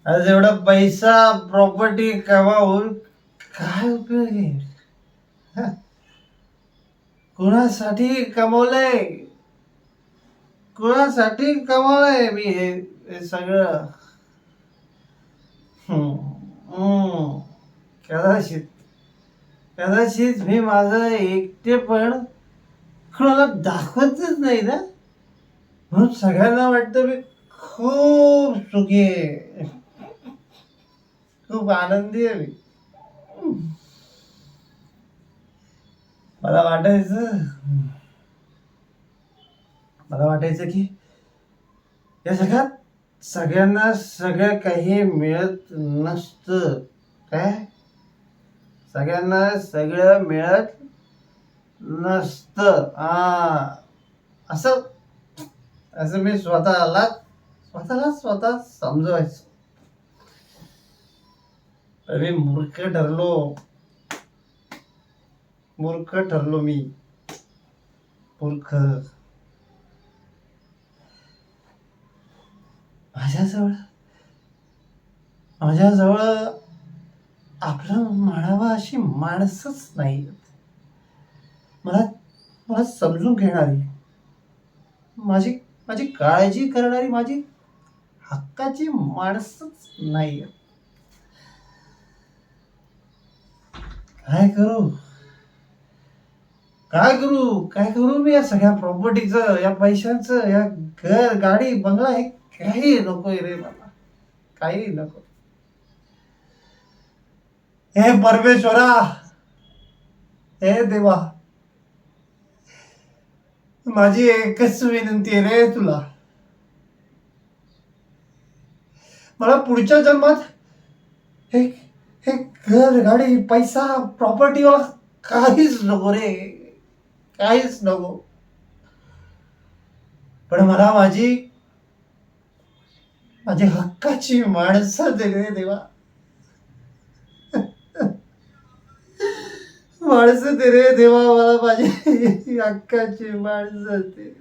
आज एवढा पैसा प्रॉपर्टी कमावून काय उपयोग आहे? हं? कुणासाठी कमवलंय? कुणासाठी कमवलंय मी हे सगळं? हम्म, हम्म. कदाचित कदाचित मी माझं एकटेपण कोणाला दाखवतच नाही ना, म्हणून सगळ्यांना वाटतं मी खूप सुखी आहे, खूप आनंदी आहे मी. मला वाटायचं मला वाटायचं की या जगात सगळ्यांना सगळं काही मिळत नसतं. काय? सगळ्यांना सगळं मिळत नसतं. असं असं मी स्वतः समजवायचो. तर मी मूर्ख ठरलो मी. मूर्ख. माझ्याजवळ माझ्याजवळ आपलं म्हणावं अशी माणसंच नाही. मला मला समजून घेणारी, माझी माझी काळजी करणारी, माझी हक्काची माणसंच नाही. काय करू काय करू मी या सगळ्या प्रॉपर्टीचं, या पैशांचं, या घर गाडी बंगला, हे काही नकोय रे मला. काही नको. हे परमेश्वरा, हे देवा, माझी एकच विनंती आहे रे तुला. मला पुढच्या जन्मात हे हे घर गाडी पैसा प्रॉपर्टी मला काहीच नको रे, काहीच नको. पण मला माझी माझी हक्काची माणसं दे रे देवा. माणसं दे रे देवा, मला माझी हक्काची माणसं दे.